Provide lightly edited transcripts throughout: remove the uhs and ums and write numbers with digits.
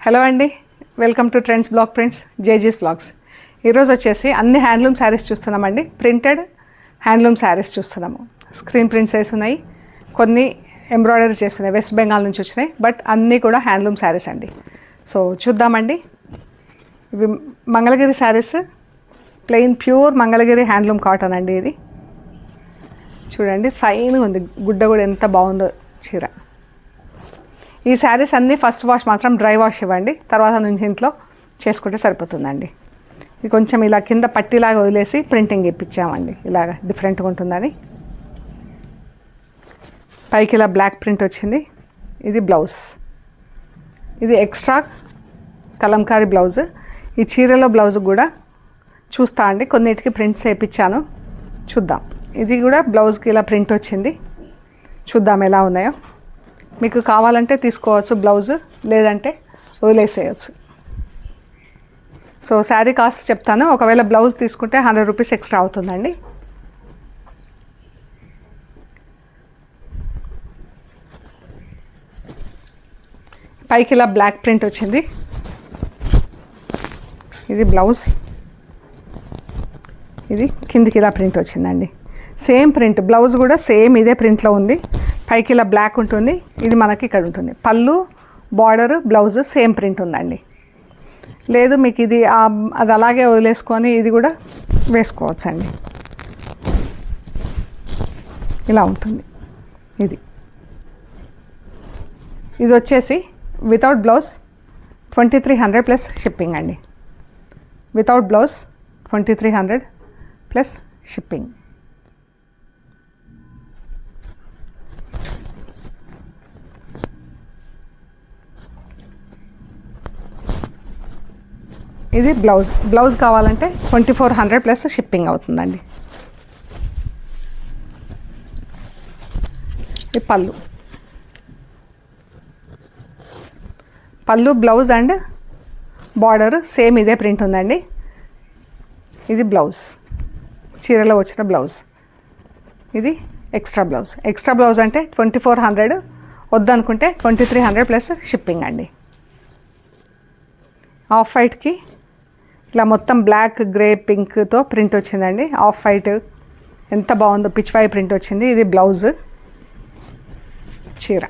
Hello అండి, welcome to trends blog prints జేజీస్ blogs. ఈరోజు వచ్చేసి అన్ని హ్యాండ్లూమ్ శారీస్ చూస్తున్నామండి. ప్రింటెడ్ హ్యాండ్లూమ్ శారీస్ చూస్తున్నాము. స్క్రీన్ ప్రింట్స్ వేస్తున్నాయి, కొన్ని ఎంబ్రాయిడరీ చేస్తున్నాయి, వెస్ట్ బెంగాల్ నుంచి వచ్చినాయి. బట్ అన్నీ కూడా హ్యాండ్లూమ్ శారీస్ అండి. సో చూద్దామండి. ఇవి Mangalagiri saris, plain pure Mangalagiri handloom cotton అండి. ఇది చూడండి, ఫైన్గా ఉంది. గుడ్డ కూడా ఎంత బాగుందో చీర. ఈ శారీస్ అన్నీ ఫస్ట్ వాష్ మాత్రం డ్రై వాష్ ఇవ్వండి, తర్వాత నుంచి ఇంట్లో చేసుకుంటే సరిపోతుందండి. ఇది కొంచెం ఇలా కింద పట్టిలాగా వదిలేసి ప్రింటింగ్ ఇప్పించామండి, ఇలాగ డిఫరెంట్గా ఉంటుందని. పైకి ఇలా బ్లాక్ ప్రింట్ వచ్చింది. ఇది బ్లౌజ్, ఇది ఎక్స్ట్రా కలంకారీ బ్లౌజ్. ఈ చీరలో బ్లౌజ్ కూడా చూస్తా అండి, కొన్నిటికి ప్రింట్స్ వేయించాను, చూద్దాం. ఇది కూడా బ్లౌజ్కి ఇలా ప్రింట్ వచ్చింది, చూద్దాం ఎలా ఉన్నాయో. మీకు కావాలంటే తీసుకోవచ్చు బ్లౌజ్, లేదంటే వదిలేసేయచ్చు. సో శారీ కాస్ట్ చెప్తాను. ఒకవేళ బ్లౌజ్ తీసుకుంటే 100 రూపీస్ ఎక్స్ట్రా అవుతుందండి. పైకి ఇలా బ్లాక్ ప్రింట్ వచ్చింది. ఇది బ్లౌజ్, ఇది కిందికి ఇలా ప్రింట్ వచ్చిందండి. సేమ్ ప్రింట్, బ్లౌజ్ కూడా సేమ్ ఇదే ప్రింట్లో ఉంది. పైకి ఇలా బ్లాక్ ఉంటుంది, ఇది మనకి ఇక్కడ ఉంటుంది. పళ్ళు, బార్డర్, బ్లౌజ్ సేమ్ ప్రింట్ ఉందండి. లేదు మీకు ఇది అది అలాగే వదిలేసుకొని ఇది కూడా వేసుకోవచ్చండి. ఇలా ఉంటుంది. ఇది వచ్చేసి వితౌట్ బ్లౌజ్ 2300 ప్లస్ షిప్పింగ్ అండి. Without blouse 2300 plus shipping. ఇది బ్లౌజ్. బ్లౌజ్ కావాలంటే 2400 ప్లస్ షిప్పింగ్ అవుతుందండి. ఇది పళ్ళు. పళ్ళు, బ్లౌజ్ అండ్ బార్డర్ సేమ్ ఇదే ప్రింట్ ఉందండి. ఇది బ్లౌజ్, చీరలో వచ్చిన బ్లౌజ్. ఇది ఎక్స్ట్రా బ్లౌజ్. ఎక్స్ట్రా బ్లౌజ్ అంటే 2400, వద్దనుకుంటే 2300 ప్లస్ షిప్పింగ్ అండి. ఆఫ్ వైట్కి ఇలా మొత్తం బ్లాక్, గ్రే, పింక్తో ప్రింట్ వచ్చిందండి. ఆఫ్ వైట్ ఎంత బాగుందో, పిచ్ వై ప్రింట్ వచ్చింది. ఇది బ్లౌజ్, చీర.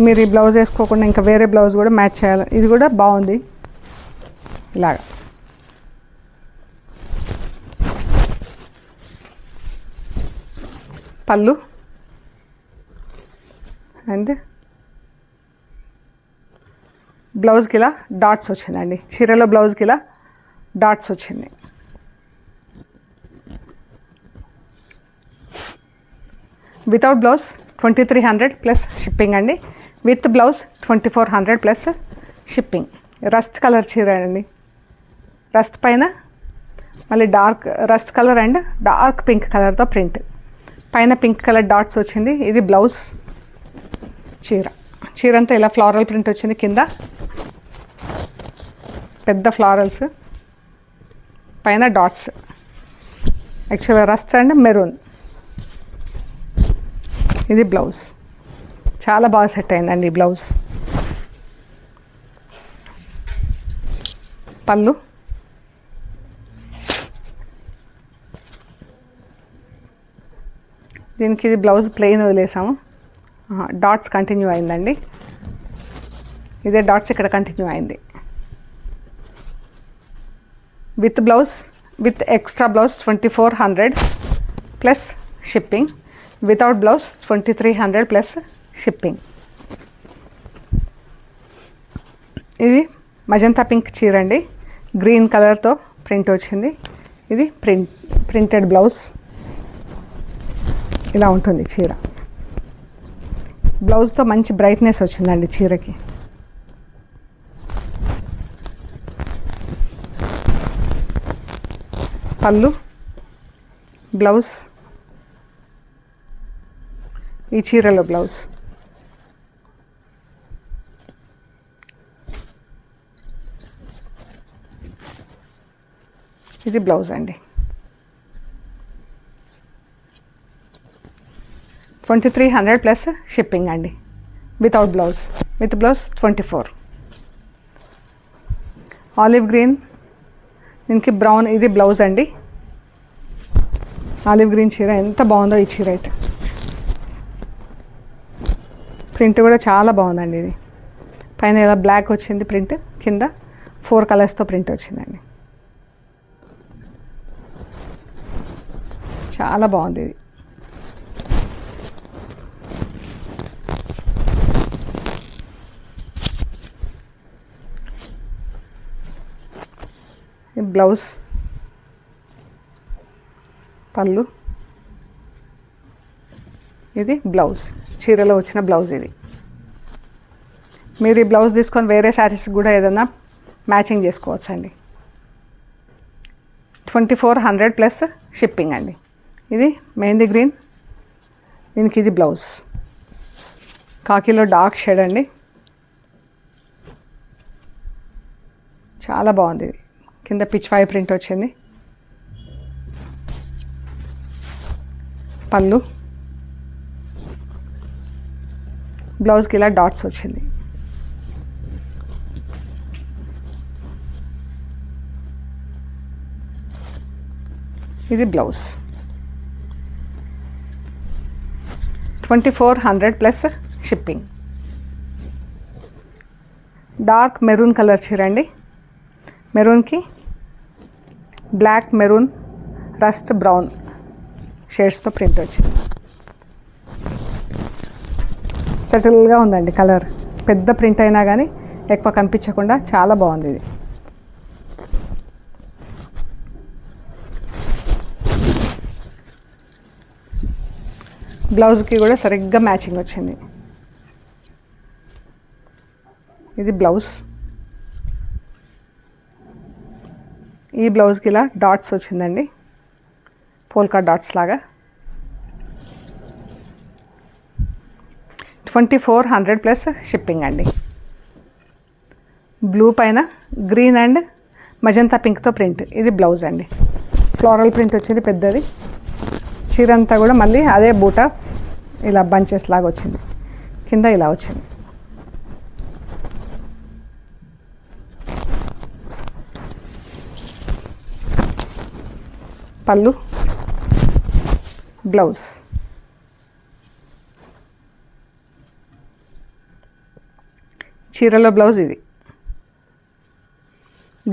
మీరు ఈ బ్లౌజ్ వేసుకోకుండా ఇంకా వేరే బ్లౌజ్ కూడా మ్యాచ్ చేయాలి. ఇది కూడా బాగుంది. ఇలాగా పళ్ళు అండ్ బ్లౌజ్కి ఇలా డాట్స్ వచ్చిందండి. చీరలో బ్లౌజ్కి ఇలా డాట్స్ వచ్చింది. వితౌట్ బ్లౌజ్ 2300 ప్లస్ షిప్పింగ్ అండి. With blouse 2400 plus shipping. Rust colour చీర అండి. రస్ట్ పైన మళ్ళీ dark rust colour and dark pink కలర్తో ప్రింట్. పైన పింక్ కలర్ డాట్స్ వచ్చింది. ఇది బ్లౌజ్, చీర అంతా ఇలా ఫ్లారల్ ప్రింట్ వచ్చింది. కింద పెద్ద ఫ్లారల్స్, పైన డాట్స్. యాక్చువల్గా రస్ట్ అండ్ మెరూన్. ఇది బ్లౌజ్. చాలా బాగా సెట్ అయిందండి ఈ బ్లౌజ్. పళ్ళు, దీనికి ఇది బ్లౌజ్ ప్లెయిన్ వదిలేసాము, డాట్స్ కంటిన్యూ అయిందండి. ఇదే డాట్స్ ఇక్కడ కంటిన్యూ అయింది. With blouse, with extra blouse 2400 plus shipping. Without blouse 2300 plus shipping. ఇది మజంతా పింక్ చీర అండి. గ్రీన్ కలర్తో ప్రింట్ వచ్చింది. ఇది ప్రింటెడ్ బ్లౌజ్. ఇలా ఉంటుంది చీర. బ్లౌజ్తో మంచి బ్రైట్నెస్ వచ్చిందండి చీరకి. పళ్ళు, బ్లౌజ్, ఈ చీరలో బ్లౌజ్. ఇది బ్లౌజ్ అండి. 2300 ప్లస్ షిప్పింగ్ అండి. Without blouse, with blouse 24. Olive green, దీనికి బ్రౌన్, ఇది బ్లౌజ్ అండి. ఆలివ్ గ్రీన్ చీర ఎంత బాగుందో ఈ చీర అయితే. ప్రింట్ కూడా చాలా బాగుందండి. ఇది పైన ఇలా బ్లాక్ వచ్చింది ప్రింట్, కింద 4 కలర్స్తో ప్రింట్ వచ్చిందండి. చాలా బాగుంది ఇది. బ్లౌజ్, పళ్ళు, ఇది బ్లౌజ్, చీరలో వచ్చిన బ్లౌజ్ ఇది. మీరు ఈ బ్లౌజ్ తీసుకొని వేరే శారీస్ కూడా ఏదైనా మ్యాచింగ్ చేసుకోవచ్చు అండి. 2400 ప్లస్ షిప్పింగ్ అండి. ఇది మెహందీ గ్రీన్, దీనికి ఇది బ్లౌజ్. కాకిలో డార్క్ షేడ్ అండి, చాలా బాగుంది ఇది. కింద పిచ్వాయి ప్రింట్ వచ్చింది. పళ్ళు, బ్లౌజ్కి ఇలా డాట్స్ వచ్చింది. ఇది blouse. 2400 plus shipping. Dark maroon colour చీర అండి. మెరూన్కి బ్లాక్, మెరూన్, రస్ట్ బ్రౌన్ షేడ్స్తో ప్రింట్ వచ్చింది. సెటిల్గా ఉందండి కలర్. పెద్ద ప్రింట్ అయినా కానీ ఎక్కువ కనిపించకుండా చాలా బాగుంది ఇది. బ్లౌజ్కి కూడా సరిగ్గా మ్యాచింగ్ వచ్చింది. ఇది బ్లౌజ్. ఈ బ్లౌజ్కి ఇలా డాట్స్ వచ్చిందండి, పోల్కా డాట్స్ లాగా. 2400 ప్లస్ షిప్పింగ్ అండి. బ్లూ పైన గ్రీన్ అండ్ మజంతా పింక్తో ప్రింట్. ఇది బ్లౌజ్ అండి. ఫ్లోరల్ ప్రింట్ వచ్చింది పెద్దది. చీర అంతా కూడా మళ్ళీ అదే బూట ఇలా బంచెస్ లాగా వచ్చింది, కింద ఇలా వచ్చింది. పళ్ళు, బ్లౌజ్. చీరలో బ్లౌజ్ ఇది.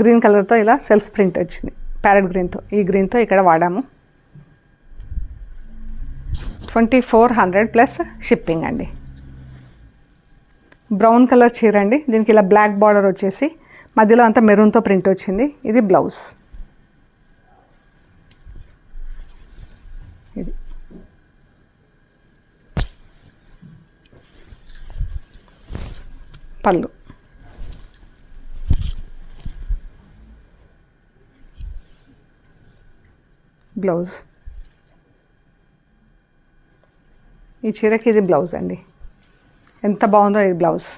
గ్రీన్ కలర్తో ఇలా సెల్ఫ్ ప్రింట్ వచ్చింది, ప్యారెట్ గ్రీన్తో. ఈ గ్రీన్తో ఇక్కడ వాడాము. 2400 ప్లస్ షిప్పింగ్ అండి. బ్రౌన్ కలర్ చీర అండి. దీనికి ఇలా బ్లాక్ బార్డర్ వచ్చేసి మధ్యలో అంతా మెరూన్తో ప్రింట్ వచ్చింది. ఇది బ్లౌజ్. ఇది పళ్ళు. బ్లౌజ్. ఈ చీరకి ఇది బ్లౌజ్ అండి. ఎంత బాగుందో ఇది బ్లౌజ్.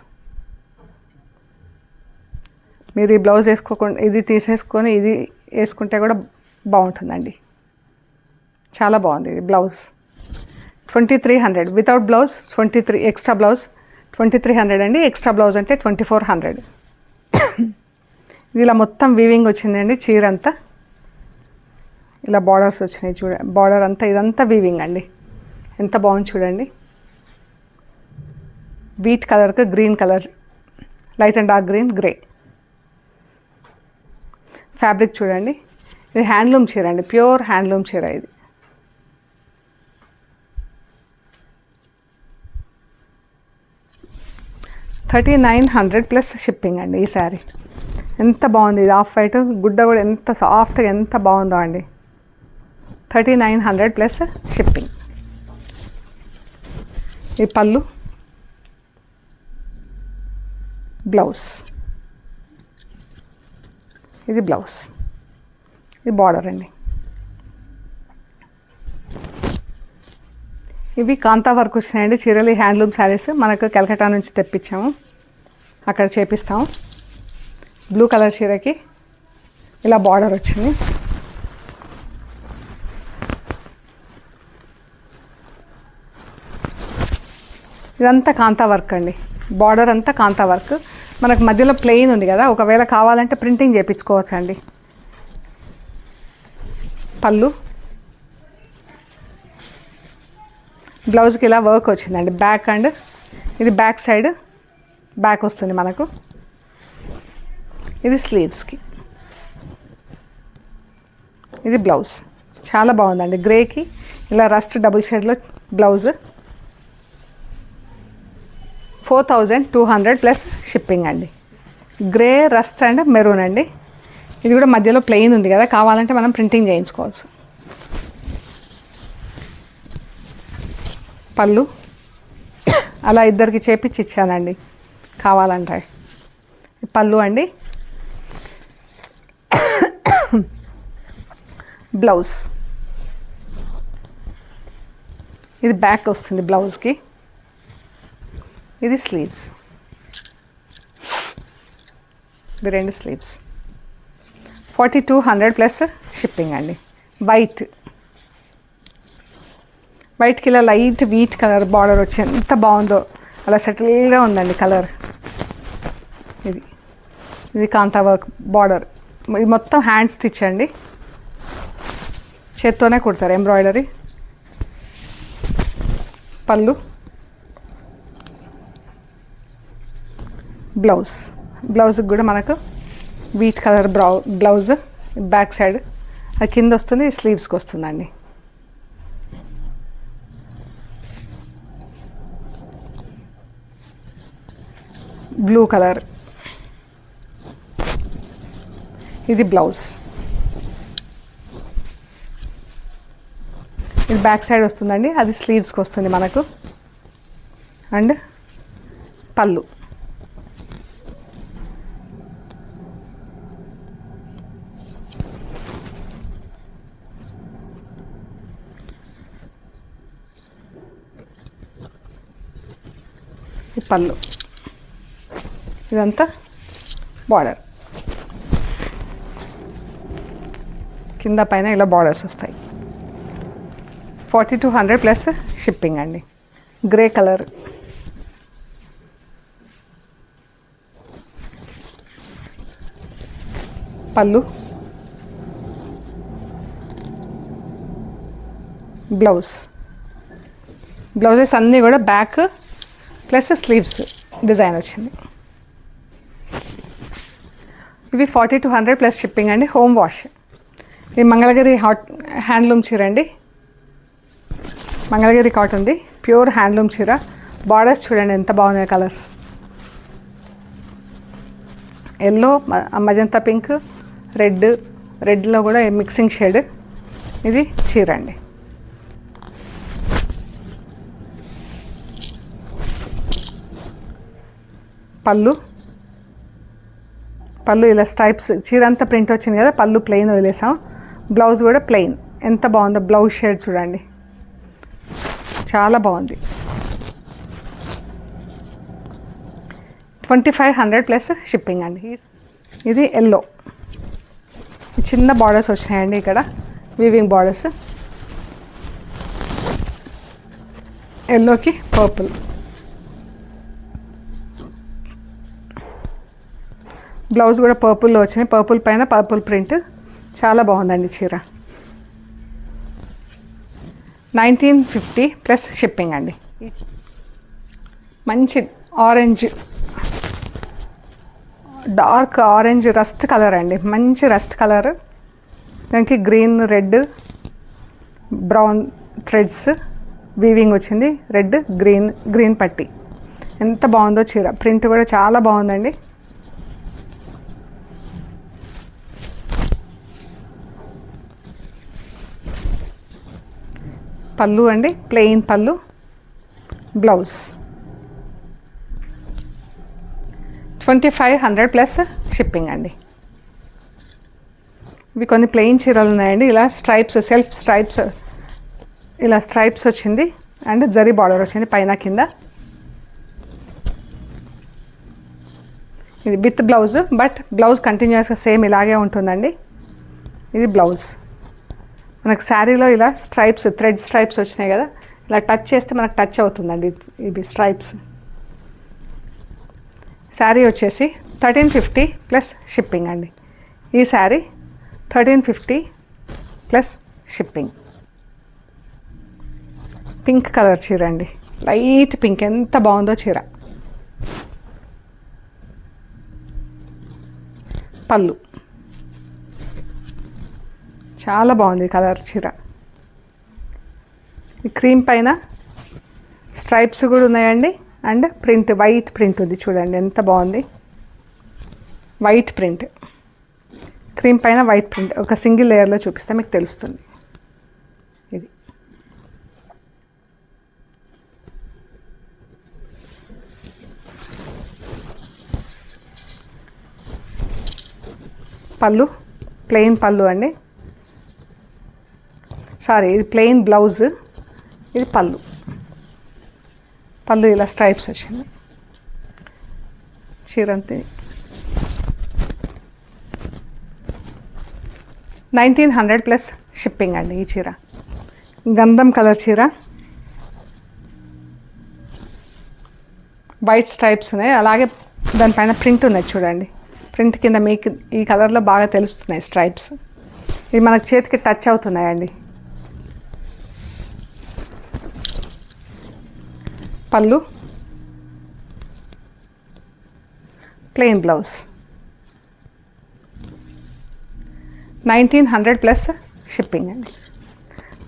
మీరు ఈ బ్లౌజ్ వేసుకోకుండా ఇది తీసేసుకొని ఇది వేసుకుంటే కూడా బాగుంటుందండి. చాలా బాగుంది ఇది blouse. 2300 without blouse 23, extra blouse 2300 అండి. ఎక్స్ట్రా బ్లౌజ్ అంటే 2400. ఇది ఇలా మొత్తం వీవింగ్ వచ్చిందండి. చీర అంతా ఇలా బార్డర్స్ వచ్చినాయి చూడ. బార్డర్ అంతా ఇదంతా వీవింగ్ అండి. ఎంత బాగుంది చూడండి. వీట్ కలర్కి green colour, light and dark green, grey. Fabric చూడండి. ఇది హ్యాండ్లూమ్ చీర అండి, ప్యూర్ హ్యాండ్లూమ్ చీర ఇది. $3900 ప్లస్ షిప్పింగ్ అండి. ఈ శారీ ఎంత బాగుంది. ఇది ఆఫ్ వైట్, గుడ్డ కూడా ఎంత సాఫ్ట్గా ఎంత బాగుందో అండి. 3900 ప్లస్ షిప్పింగ్. ఈ పళ్ళు, బ్లౌజ్. ఇది బ్లౌజ్. ఇది బార్డర్ అండి. ఇవి కాంతా వర్క్ వచ్చినాయండి చీరలు. హ్యాండ్లూమ్ శారీస్ మనకు కలకట్టా నుంచి తెప్పించాము, అక్కడ చేపిస్తాము. బ్లూ కలర్ చీరకి ఇలా బార్డర్ వచ్చింది. ఇదంతా కాంతా వర్క్ అండి, బార్డర్ అంతా కాంతా వర్క్. మనకు మధ్యలో ప్లెయిన్ ఉంది కదా, ఒకవేళ కావాలంటే ప్రింటింగ్ చేయించుకోవచ్చు అండి. పళ్ళు, బ్లౌజ్కి ఇలా వర్క్ వచ్చిందండి, బ్యాక్ అండ్ ఇది బ్యాక్ సైడ్ బ్యాక్ వస్తుంది మనకు. ఇది స్లీవ్స్కి, ఇది బ్లౌజ్. చాలా బాగుందండి, గ్రేకి ఇలా రస్ట్ డబుల్ షేడ్లో బ్లౌజ్. 4200 ప్లస్ షిప్పింగ్ అండి. గ్రే, రస్ట్ అండ్ మెరూన్ అండి. ఇది కూడా మధ్యలో ప్లెయిన్ ఉంది కదా, కావాలంటే మనం ప్రింటింగ్ చేయించుకోవచ్చు. పళ్ళు అలా ఇద్దరికి చేపించి ఇచ్చానండి కావాలంటే. పళ్ళు అండి, బ్లౌజ్ ఇది బ్యాక్ వస్తుంది బ్లౌజ్కి. ఇది స్లీవ్స్, ఇది రెండు స్లీవ్స్. 4200 ప్లస్ షిప్పింగ్ అండి. వైట్కి ఇలా లైట్ వీట్ కలర్ బార్డర్ వచ్చి ఎంత బాగుందో, అలా సెటిల్గా ఉందండి కలర్. ఇది కాంతా వర్క్ బార్డర్. ఇది మొత్తం హ్యాండ్ స్టిచ్ అండి, చేత్తోనే కుడతారు ఎంబ్రాయిడరీ. పళ్ళు, బ్లౌజ్కి కూడా మనకు wheat colour blouse, back side అది కింద వస్తుంది, స్లీవ్స్కి వస్తుందండి. బ్లూ కలర్, ఇది బ్లౌజ్. ఇది బ్యాక్ సైడ్ వస్తుందండి, అది స్లీవ్స్కి వస్తుంది మనకు. అండ్ పళ్ళు, ఈ పళ్ళు, ఇదంతా బార్డర్. కింద పైన ఇలా బార్డర్స్ వస్తాయి. 4200 ప్లస్ షిప్పింగ్ అండి. గ్రే కలర్, పళ్ళు, బ్లౌజెస్ అన్నీ కూడా బ్యాక్ ప్లస్ స్లీవ్స్ డిజైన్ వచ్చింది. ఇవి 4200 ప్లస్ షిప్పింగ్ అండి. Home wash. ఇది మంగళగిరి హ్యాండ్లూమ్ చీర అండి, మంగళగిరి కాటన్ది ప్యూర్ హ్యాండ్లూమ్ చీర. బార్డర్స్ చూడండి ఎంత బాగున్నాయి కలర్స్. ఎల్లో, మజంతా పింక్, రెడ్లో కూడా మిక్సింగ్ షేడ్. ఇది చీర అండి. పళ్ళు ఇలా స్ట్రైప్స్, చీర అంతా ప్రింట్ వచ్చింది కదా, పళ్ళు ప్లెయిన్ వదిలేసాం. బ్లౌజ్ కూడా ప్లెయిన్. ఎంత బాగుందో బ్లౌజ్ షేడ్ చూడండి, చాలా బాగుంది. 2500 ప్లస్ షిప్పింగ్ అండి. ఇది ఎల్లో, చిన్న బార్డర్స్ వచ్చినాయండి ఇక్కడ, వీవింగ్ బార్డర్స్. ఎల్లోకి పర్పుల్, బ్లౌజ్ కూడా పర్పుల్లో వచ్చినాయి. పర్పుల్ పైన పర్పుల్ ప్రింట్, చాలా బాగుందండి చీర. 1950 ప్లస్ షిప్పింగ్ అండి. మంచి orange, dark orange rust colour అండి, మంచి రస్ట్ కలర్. దానికి green, red, brown threads weaving వచ్చింది. రెడ్, గ్రీన్ పట్టి. ఎంత బాగుందో చీర. ప్రింట్ కూడా చాలా బాగుందండి. పళ్ళు అండి, ప్లెయిన్ పళ్ళు, బ్లౌజ్. 2500 ప్లస్ షిప్పింగ్ అండి. ఇవి కొన్ని ప్లెయిన్ చీరలు ఉన్నాయండి. ఇలా స్ట్రైప్స్, సెల్ఫ్ స్ట్రైప్స్, ఇలా స్ట్రైప్స్ వచ్చింది అండ్ జరీ బార్డర్ వచ్చింది పైన కింద. ఇది విత్ బ్లౌజ్, బట్ బ్లౌజ్ కంటిన్యూస్గా సేమ్ ఇలాగే ఉంటుందండి. ఇది బ్లౌజ్. మనకు శారీలో ఇలా స్ట్రైప్స్, థ్రెడ్ స్ట్రైప్స్ వచ్చినాయి కదా, ఇలా టచ్ చేస్తే మనకు టచ్ అవుతుందండి ఇవి స్ట్రైప్స్. శారీ వచ్చేసి 1350 ప్లస్ షిప్పింగ్ అండి. ఈ sari 1350 plus shipping. Pink colour చీర అండి, లైట్ పింక్, ఎంత బాగుందో చీర. పళ్ళు చాలా బాగుంది కలర్ చీర. ఈ క్రీమ్ పైన స్ట్రైప్స్ కూడా ఉన్నాయండి. అండ్ ప్రింట్, వైట్ ప్రింట్ ఉంది చూడండి ఎంత బాగుంది. వైట్ ప్రింట్, క్రీమ్ పైన వైట్ ప్రింట్. ఒక సింగిల్ లేయర్లో చూపిస్తే మీకు తెలుస్తుంది. ఇది పళ్ళు, ప్లెయిన్ పళ్ళు అండి. సారీ, ఇది ప్లెయిన్ బ్లౌజ్, ఇది పళ్ళు. పళ్ళు ఇలా స్ట్రైప్స్ వచ్చింది. చీర అంతే 1900 ప్లస్ షిప్పింగ్ అండి. ఈ చీర గంధం కలర్ చీర, వైట్ స్ట్రైప్స్ ఉన్నాయి, అలాగే దానిపైన ప్రింట్ ఉన్నాయి చూడండి. ప్రింట్ కింద మీకు ఈ కలర్లో బాగా తెలుస్తున్నాయి స్ట్రైప్స్. ఇవి మనకు చేతికి టచ్ అవుతున్నాయండి. పళ్ళు, ప్లెయిన్ బ్లౌజ్. 1900 ప్లస్ షిప్పింగ్ అండి.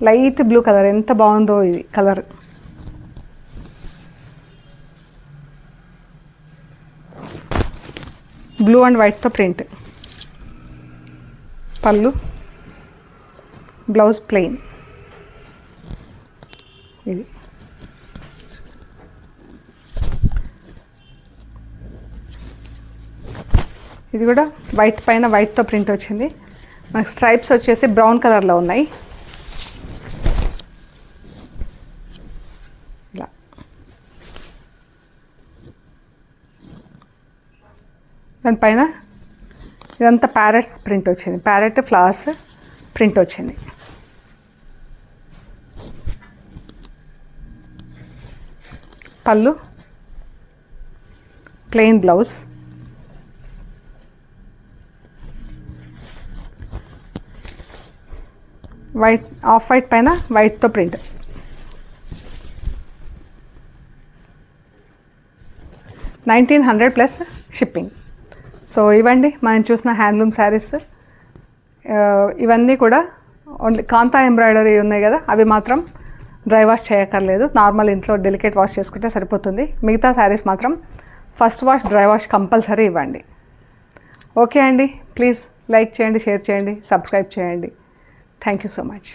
లైట్ బ్లూ కలర్, ఎంత బాగుందో ఇది కలర్. బ్లూ అండ్ వైట్తో ప్రింట్. పళ్ళు, బ్లౌజ్ ప్లెయిన్. ఇది ఇది కూడా వైట్ పైన వైట్తో ప్రింట్ వచ్చింది. మనకు స్ట్రైప్స్ వచ్చేసి బ్రౌన్ కలర్లో ఉన్నాయి. ఇలా దానిపైన ఇదంతా ప్యారెట్స్ ప్రింట్ వచ్చింది, ప్యారెట్ ఫ్లవర్స్ ప్రింట్ వచ్చింది. పళ్ళు, plain blouse. White, off white పైన వైట్తో ప్రింట్. $1900 plus shipping. సో ఇవ్వండి మనం చూసిన హ్యాండ్లూమ్ శారీస్. ఇవన్నీ కూడా ఓన్లీ కాంతా ఎంబ్రాయిడరీ ఉన్నాయి కదా, అవి మాత్రం డ్రై వాష్ చేయక్కర్లేదు. నార్మల్ ఇంట్లో డెలికేట్ వాష్ చేసుకుంటే సరిపోతుంది. మిగతా శారీస్ మాత్రం first wash, dry wash compulsory ఇవ్వండి. ఓకే అండి, ప్లీజ్ లైక్ చేయండి, షేర్ చేయండి, సబ్స్క్రైబ్ చేయండి. Thank you so much.